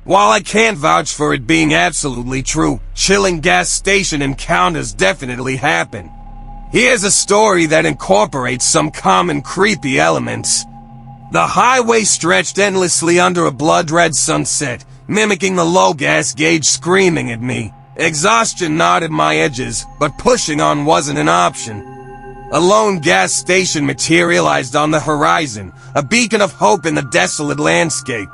While I can't vouch for it being absolutely true, chilling gas station encounters definitely happen. Here's a story that incorporates some common creepy elements. The highway stretched endlessly under a blood-red sunset, mimicking the low gas gauge screaming at me. Exhaustion gnawed at my edges, but pushing on wasn't an option. A lone gas station materialized on the horizon, a beacon of hope in the desolate landscape.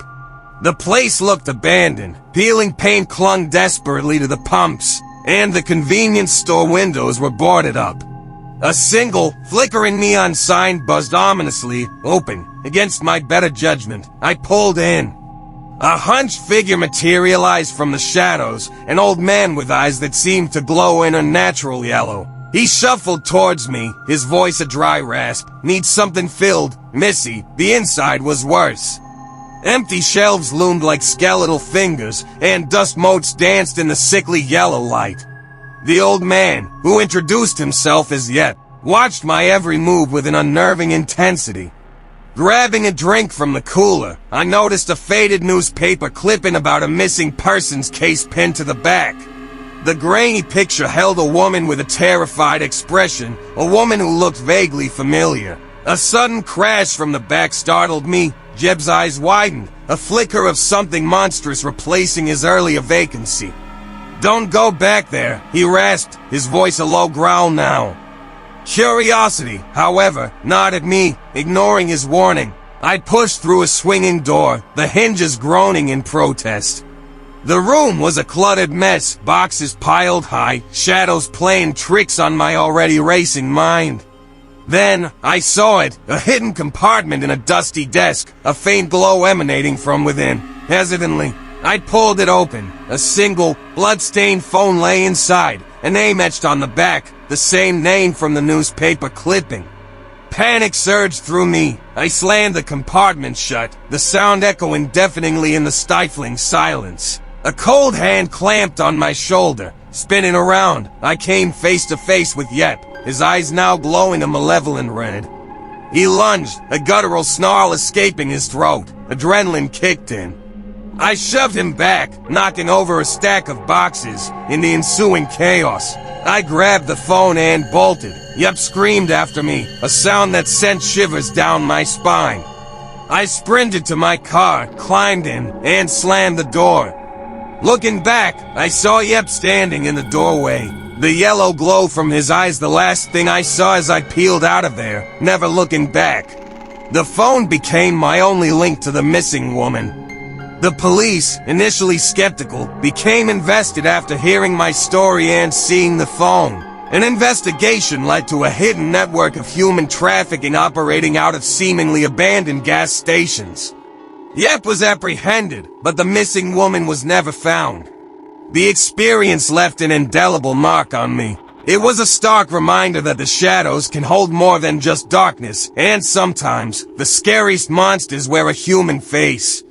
The place looked abandoned. Peeling paint clung desperately to the pumps, and the convenience store windows were boarded up. A single, flickering neon sign buzzed ominously open. Against my better judgment, I pulled in. A hunched figure materialized from the shadows, an old man with eyes that seemed to glow in a natural yellow. He shuffled towards me, his voice a dry rasp. Needs something filled, Missy. The inside was worse. Empty shelves loomed like skeletal fingers, and dust motes danced in the sickly yellow light. The old man, who introduced himself as Yep, watched my every move with an unnerving intensity. Grabbing a drink from the cooler, I noticed a faded newspaper clipping about a missing persons case pinned to the back. The grainy picture held a woman with a terrified expression, a woman who looked vaguely familiar. A sudden crash from the back startled me. Jeb's eyes widened, a flicker of something monstrous replacing his earlier vacancy. "Don't go back there," he rasped, his voice a low growl now. Curiosity, however, gnawed at me, ignoring his warning. I pushed through a swinging door, the hinges groaning in protest. The room was a cluttered mess, boxes piled high, shadows playing tricks on my already racing mind. Then, I saw it, a hidden compartment in a dusty desk, a faint glow emanating from within. Hesitantly, I pulled it open. A single, blood-stained phone lay inside, a name etched on the back, the same name from the newspaper clipping. Panic surged through me. I slammed the compartment shut, the sound echoing deafeningly in the stifling silence. A cold hand clamped on my shoulder. Spinning around, I came face to face with Yep, his eyes now glowing a malevolent red. He lunged, a guttural snarl escaping his throat. Adrenaline kicked in. I shoved him back, knocking over a stack of boxes. In the ensuing chaos, I grabbed the phone and bolted. Yep screamed after me, a sound that sent shivers down my spine. I sprinted to my car, climbed in, and slammed the door. Looking back, I saw Yep standing in the doorway. The yellow glow from his eyes the last thing I saw as I peeled out of there, never looking back. The phone became my only link to the missing woman. The police, initially skeptical, became invested after hearing my story and seeing the phone. An investigation led to a hidden network of human trafficking operating out of seemingly abandoned gas stations. Yep was apprehended, but the missing woman was never found. The experience left an indelible mark on me. It was a stark reminder that the shadows can hold more than just darkness, and sometimes, the scariest monsters wear a human face.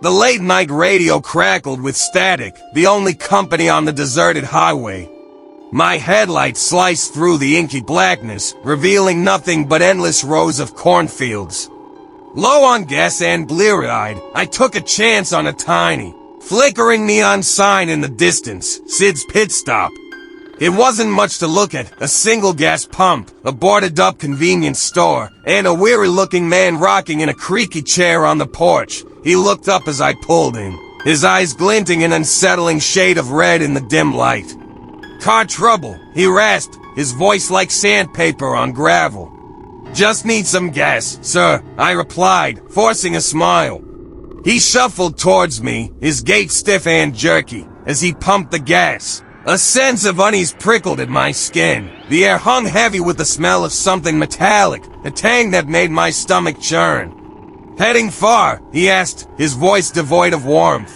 The late-night radio crackled with static, the only company on the deserted highway. My headlights sliced through the inky blackness, revealing nothing but endless rows of cornfields. Low on gas and bleary-eyed, I took a chance on a tiny, flickering neon sign in the distance, Sid's Pit Stop. It wasn't much to look at, a single gas pump, a boarded-up convenience store, and a weary-looking man rocking in a creaky chair on the porch. He looked up as I pulled in, his eyes glinting an unsettling shade of red in the dim light. "Car trouble," he rasped, his voice like sandpaper on gravel. "Just need some gas, sir," I replied, forcing a smile. He shuffled towards me, his gait stiff and jerky, as he pumped the gas. A sense of unease prickled at my skin. The air hung heavy with the smell of something metallic, a tang that made my stomach churn. "Heading far?" he asked, his voice devoid of warmth.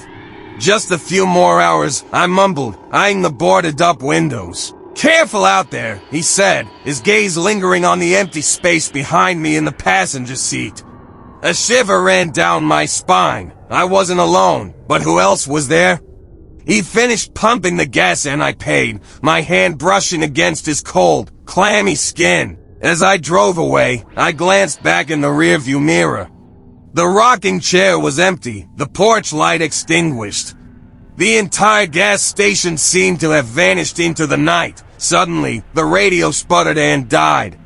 "Just a few more hours," I mumbled, eyeing the boarded-up windows. "Careful out there," he said, his gaze lingering on the empty space behind me in the passenger seat. A shiver ran down my spine. I wasn't alone, but who else was there? He finished pumping the gas and I paid, my hand brushing against his cold, clammy skin. As I drove away, I glanced back in the rearview mirror. The rocking chair was empty, the porch light extinguished. The entire gas station seemed to have vanished into the night. Suddenly, the radio sputtered and died.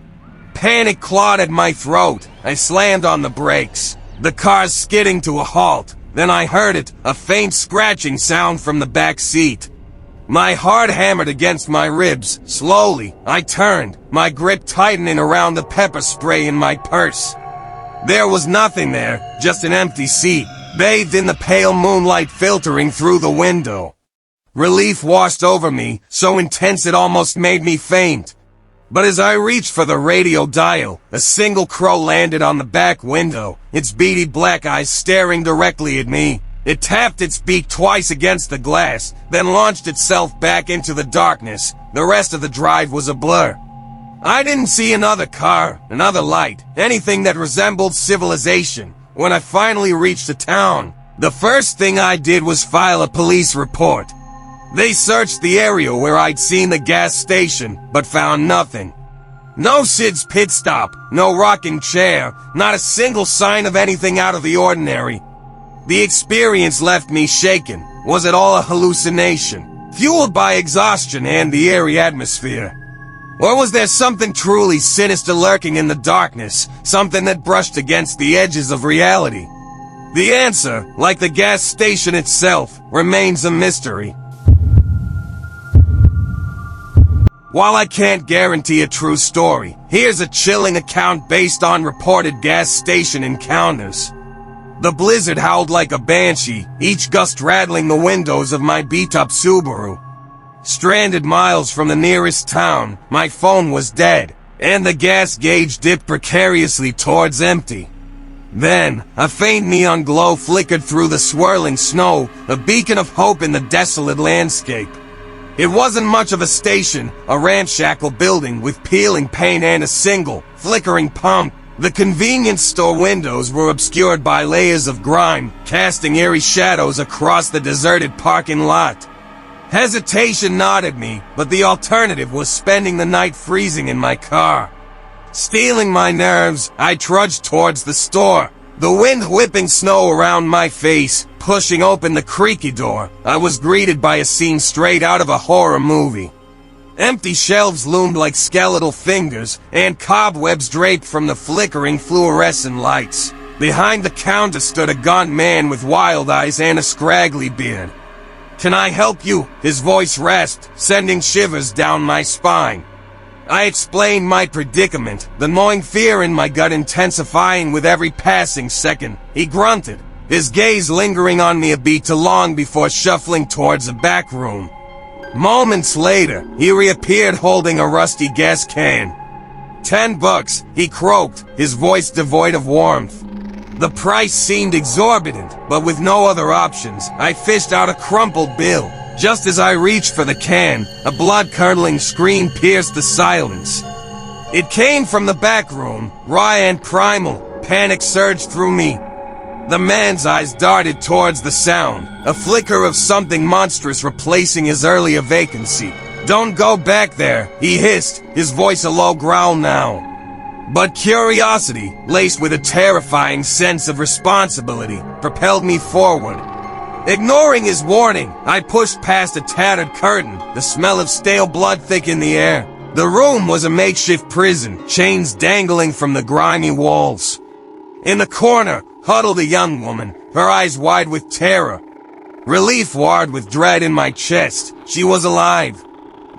Panic clawed at my throat. I slammed on the brakes. The car skidding to a halt. Then I heard it, a faint scratching sound from the back seat. My heart hammered against my ribs. Slowly, I turned, my grip tightening around the pepper spray in my purse. There was nothing there, just an empty seat, bathed in the pale moonlight filtering through the window. Relief washed over me, so intense it almost made me faint. But as I reached for the radio dial, a single crow landed on the back window, its beady black eyes staring directly at me. It tapped its beak twice against the glass, then launched itself back into the darkness. The rest of the drive was a blur. I didn't see another car, another light, anything that resembled civilization. When I finally reached the town, the first thing I did was file a police report. They searched the area where I'd seen the gas station, but found nothing. No Sid's pit stop, no rocking chair, not a single sign of anything out of the ordinary. The experience left me shaken. Was it all a hallucination, fueled by exhaustion and the eerie atmosphere? Or was there something truly sinister lurking in the darkness, something that brushed against the edges of reality? The answer, like the gas station itself, remains a mystery. While I can't guarantee a true story, here's a chilling account based on reported gas station encounters. The blizzard howled like a banshee, each gust rattling the windows of my beat-up Subaru. Stranded miles from the nearest town, my phone was dead, and the gas gauge dipped precariously towards empty. Then, a faint neon glow flickered through the swirling snow, a beacon of hope in the desolate landscape. It wasn't much of a station, a ramshackle building with peeling paint and a single, flickering pump. The convenience store windows were obscured by layers of grime, casting eerie shadows across the deserted parking lot. Hesitation gnawed me, but the alternative was spending the night freezing in my car. Steeling my nerves, I trudged towards the store. The wind whipping snow around my face, pushing open the creaky door, I was greeted by a scene straight out of a horror movie. Empty shelves loomed like skeletal fingers, and cobwebs draped from the flickering fluorescent lights. Behind the counter stood a gaunt man with wild eyes and a scraggly beard. "Can I help you?" His voice rasped, sending shivers down my spine. I explained my predicament, the gnawing fear in my gut intensifying with every passing second. He grunted, his gaze lingering on me a beat too long before shuffling towards a back room. Moments later, he reappeared holding a rusty gas can. $10, he croaked, his voice devoid of warmth. The price seemed exorbitant, but with no other options, I fished out a crumpled bill. Just as I reached for the can, a blood-curdling scream pierced the silence. It came from the back room, raw and primal. Panic surged through me. The man's eyes darted towards the sound, a flicker of something monstrous replacing his earlier vacancy. "Don't go back there," he hissed, his voice a low growl now. But curiosity, laced with a terrifying sense of responsibility, propelled me forward. Ignoring his warning, I pushed past a tattered curtain, the smell of stale blood thick in the air. The room was a makeshift prison, chains dangling from the grimy walls. In the corner, huddled a young woman, her eyes wide with terror. Relief warred with dread in my chest. She was alive.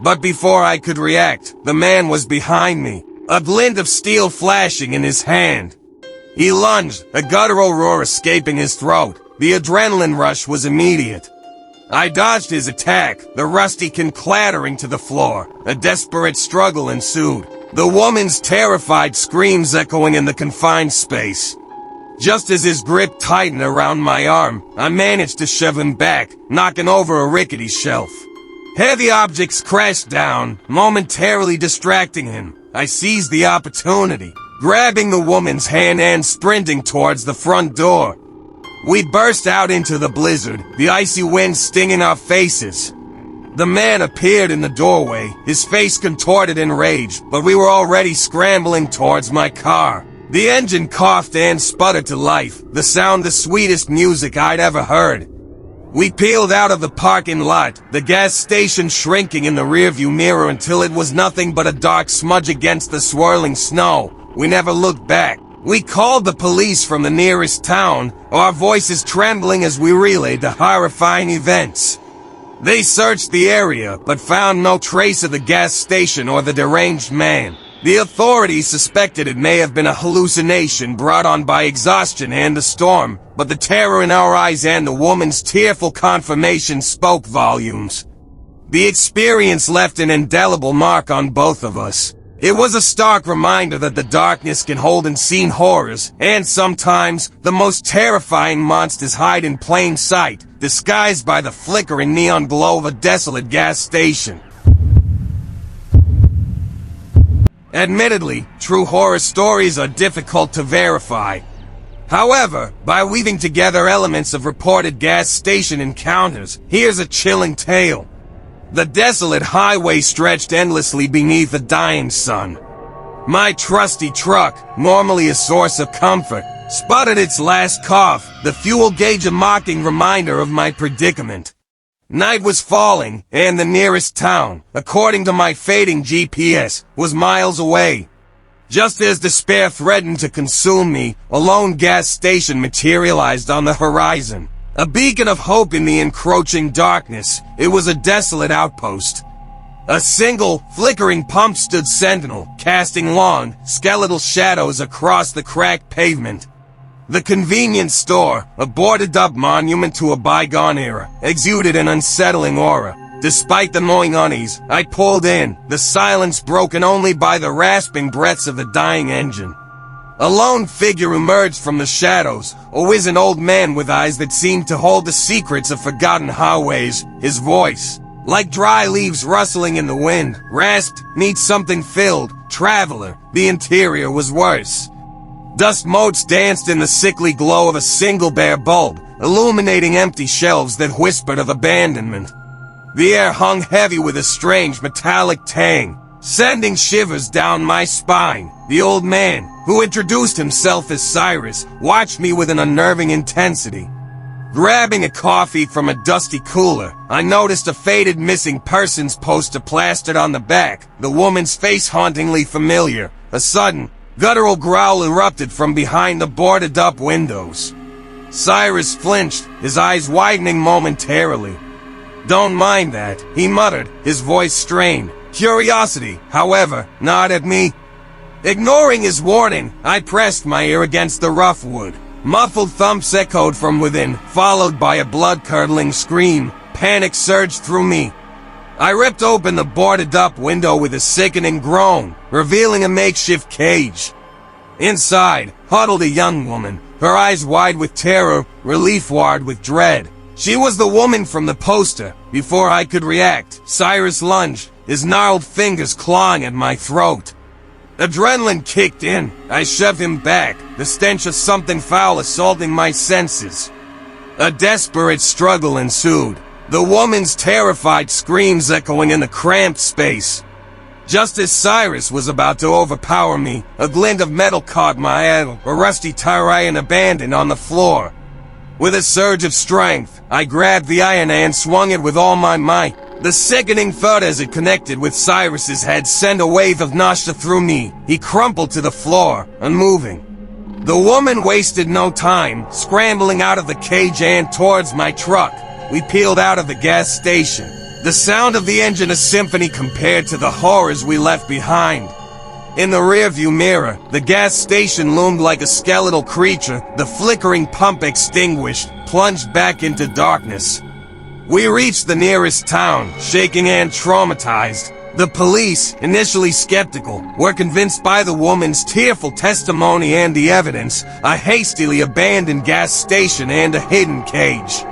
But before I could react, the man was behind me, a glint of steel flashing in his hand. He lunged, a guttural roar escaping his throat. The adrenaline rush was immediate. I dodged his attack, the rusty can clattering to the floor. A desperate struggle ensued, the woman's terrified screams echoing in the confined space. Just as his grip tightened around my arm, I managed to shove him back, knocking over a rickety shelf. Heavy objects crashed down, momentarily distracting him. I seized the opportunity, grabbing the woman's hand and sprinting towards the front door. We burst out into the blizzard, the icy wind stinging our faces. The man appeared in the doorway, his face contorted in rage, but we were already scrambling towards my car. The engine coughed and sputtered to life, the sound the sweetest music I'd ever heard. We peeled out of the parking lot, the gas station shrinking in the rearview mirror until it was nothing but a dark smudge against the swirling snow. We never looked back. We called the police from the nearest town, our voices trembling as we relayed the horrifying events. They searched the area, but found no trace of the gas station or the deranged man. The authorities suspected it may have been a hallucination brought on by exhaustion and the storm, but the terror in our eyes and the woman's tearful confirmation spoke volumes. The experience left an indelible mark on both of us. It was a stark reminder that the darkness can hold unseen horrors, and sometimes the most terrifying monsters hide in plain sight, disguised by the flickering neon glow of a desolate gas station. Admittedly, true horror stories are difficult to verify. However, by weaving together elements of reported gas station encounters, here's a chilling tale. The desolate highway stretched endlessly beneath a dying sun. My trusty truck, normally a source of comfort, sputtered its last cough, the fuel gauge a mocking reminder of my predicament. Night was falling, and the nearest town, according to my fading GPS, was miles away. Just as despair threatened to consume me, a lone gas station materialized on the horizon. A beacon of hope in the encroaching darkness, it was a desolate outpost. A single, flickering pump stood sentinel, casting long, skeletal shadows across the cracked pavement. The convenience store, a boarded-up monument to a bygone era, exuded an unsettling aura. Despite the gnawing unease, I pulled in, the silence broken only by the rasping breaths of the dying engine. A lone figure emerged from the shadows, a wizened old man with eyes that seemed to hold the secrets of forgotten highways. His voice, like dry leaves rustling in the wind, rasped, "Need something filled, traveler." The interior was worse. Dust motes danced in the sickly glow of a single bare bulb, illuminating empty shelves that whispered of abandonment. The air hung heavy with a strange metallic tang, sending shivers down my spine. The old man, who introduced himself as Cyrus, watched me with an unnerving intensity. Grabbing a coffee from a dusty cooler, I noticed a faded missing persons poster plastered on the back, the woman's face hauntingly familiar. A sudden, guttural growl erupted from behind the boarded-up windows. Cyrus flinched, his eyes widening momentarily. "Don't mind that," he muttered, his voice strained. Curiosity, however, gnawed at me. Ignoring his warning, I pressed my ear against the rough wood. Muffled thumps echoed from within, followed by a blood-curdling scream. Panic surged through me. I ripped open the boarded-up window with a sickening groan, revealing a makeshift cage. Inside, huddled a young woman, her eyes wide with terror, relief wide with dread. She was the woman from the poster. Before I could react, Cyrus lunged, his gnarled fingers clawing at my throat. Adrenaline kicked in. I shoved him back, the stench of something foul assaulting my senses. A desperate struggle ensued, the woman's terrified screams echoing in the cramped space. Just as Cyrus was about to overpower me, a glint of metal caught my eye, a rusty Tyrian abandoned on the floor. With a surge of strength, I grabbed the iron and swung it with all my might. The sickening thud as it connected with Cyrus's head sent a wave of nausea through me. He crumpled to the floor, unmoving. The woman wasted no time, scrambling out of the cage and towards my truck. We peeled out of the gas station. The sound of the engine a symphony compared to the horrors we left behind. In the rearview mirror, the gas station loomed like a skeletal creature. The flickering pump extinguished, plunged back into darkness. We reached the nearest town, shaking and traumatized. The police, initially skeptical, were convinced by the woman's tearful testimony and the evidence, a hastily abandoned gas station and a hidden cage.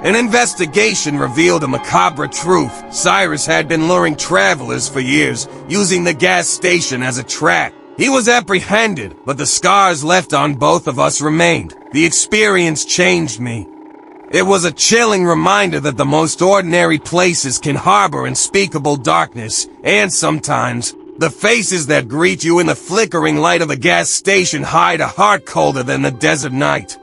An investigation revealed a macabre truth. Cyrus had been luring travelers for years, using the gas station as a trap. He was apprehended, but the scars left on both of us remained. The experience changed me. It was a chilling reminder that the most ordinary places can harbor unspeakable darkness, and sometimes, the faces that greet you in the flickering light of a gas station hide a heart colder than the desert night.